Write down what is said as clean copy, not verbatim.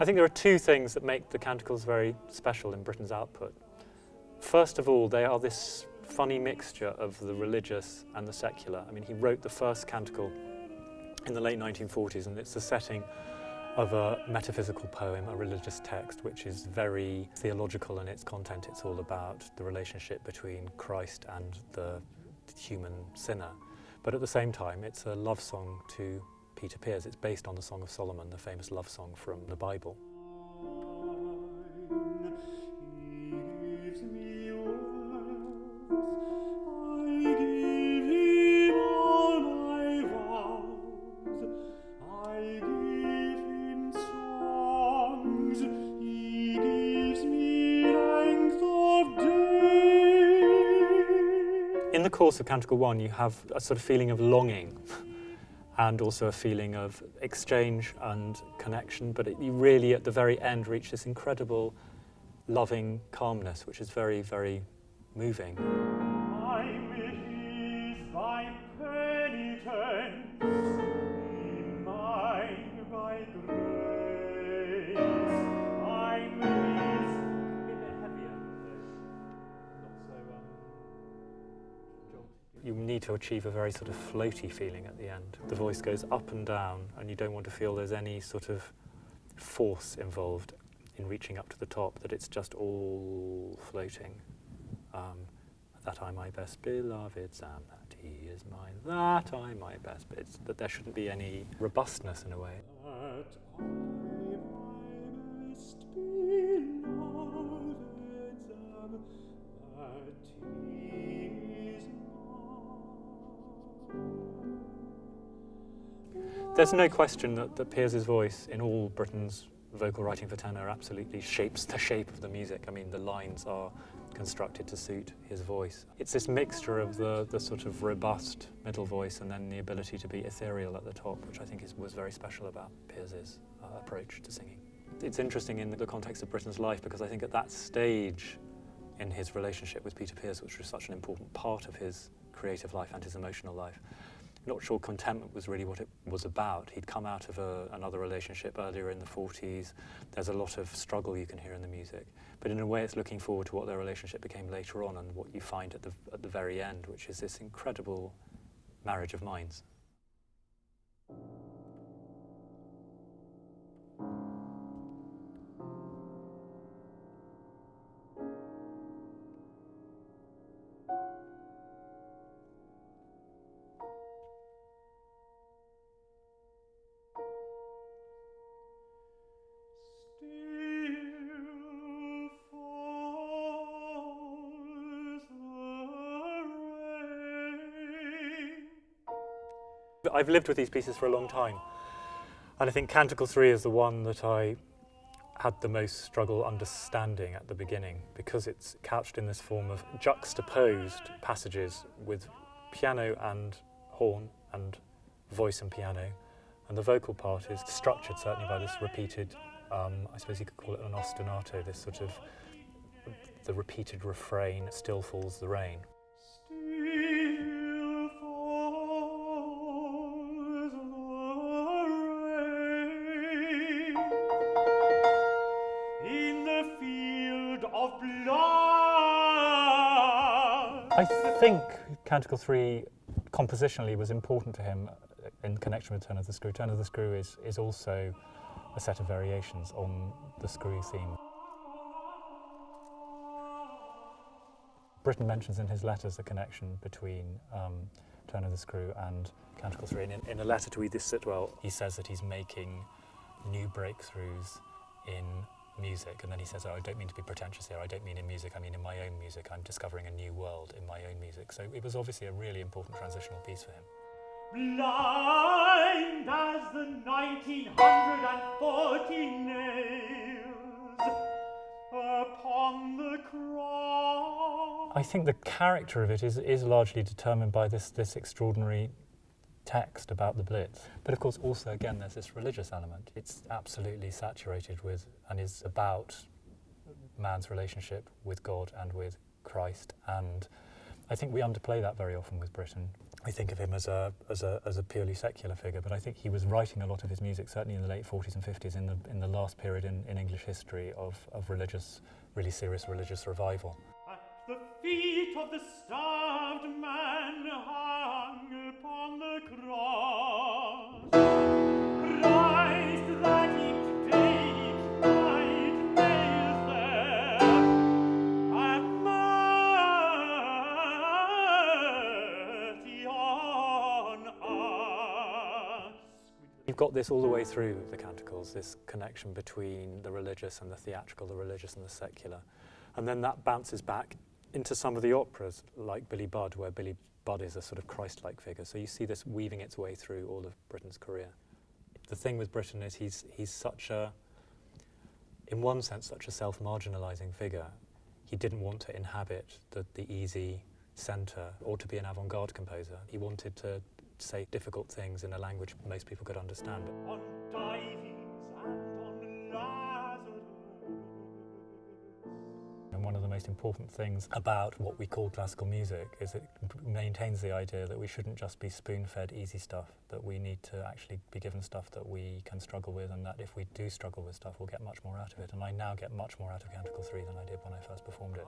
I think there are two things that make the canticles very special in Britten's output. First of all, they are this funny mixture of the religious and the secular. I mean, he wrote the first canticle in the late 1940s, and it's the setting of a metaphysical poem, a religious text, which is very theological in its content. It's all about the relationship between Christ and the human sinner. But at the same time, it's a love song to Peter Pears. It's based on the Song of Solomon, the famous love song from the Bible. In the course of Canticle I, you have a sort of feeling of longing and also a feeling of exchange and connection, but you really, at the very end, reach this incredible, loving calmness, which is very, very moving. I'm his by penitence, be mine by grace. I'm his... A bit heavier, not so... You need to achieve a very sort of floaty feeling at the end. The voice goes up and down, and you don't want to feel there's any sort of force involved in reaching up to the top, that it's just all floating. That I my best beloved am, that he is mine, that I my best, that there shouldn't be any robustness in a way. That I my best beloved am, that he is mine. There's no question that Pears's voice in all Britten's vocal writing for tenor absolutely shapes the shape of the music. I mean, the lines are constructed to suit his voice. It's this mixture of the sort of robust middle voice and then the ability to be ethereal at the top, which I think was very special about Pears's approach to singing. It's interesting in the context of Britten's life, because I think at that stage in his relationship with Peter Pears, which was such an important part of his creative life and his emotional life, I'm not sure contentment was really what it was about. He'd come out of another relationship earlier in the 40s. There's a lot of struggle you can hear in the music. But in a way, it's looking forward to what their relationship became later on and what you find at the very end, which is this incredible marriage of minds. I've lived with these pieces for a long time, and I think Canticle III is the one that I had the most struggle understanding at the beginning, because it's couched in this form of juxtaposed passages with piano and horn and voice and piano, and the vocal part is structured certainly by this repeated, I suppose you could call it an ostinato, this sort of the repeated refrain, "Still falls the rain." I think Canticle III compositionally was important to him in connection with Turn of the Screw. Turn of the Screw is also a set of variations on the screw theme. Britten mentions in his letters the connection between Turn of the Screw and Canticle III. And in a letter to Edith Sitwell, he says that he's making new breakthroughs in music, and then he says, "Oh, I don't mean to be pretentious here, I don't mean in music, I mean in my own music. I'm discovering a new world in my own music." So it was obviously a really important transitional piece for him. Blind as the 1940 nails upon the cross. I think the character of it is largely determined by this extraordinary text about the Blitz. But of course also, again, there's this religious element. It's absolutely saturated with and is about man's relationship with God and with Christ, and I think we underplay that very often with Britten. we think of him as a purely secular figure, but I think he was writing a lot of his music, certainly in the late 40s and 50s, in the last period in English history of religious, really serious religious revival. At the feet of the starved man hung upon the cross, Christ that each day each night nails there, have mercy on us. You've got this all the way through the Canticles, this connection between the religious and the theatrical, the religious and the secular. And then that bounces back into some of the operas, like Billy Budd, where Billy Budd is a sort of Christ-like figure. So you see this weaving its way through all of Britten's career. The thing with Britten is he's such a, in one sense, such a self-marginalising figure. He didn't want to inhabit the easy centre or to be an avant-garde composer. He wanted to say difficult things in a language most people could understand. On Dives and on Lazarus. And one of the most important things about what we call classical music is it maintains the idea that we shouldn't just be spoon-fed easy stuff, that we need to actually be given stuff that we can struggle with, and that if we do struggle with stuff, we'll get much more out of it. And I now get much more out of Canticles III than I did when I first performed it.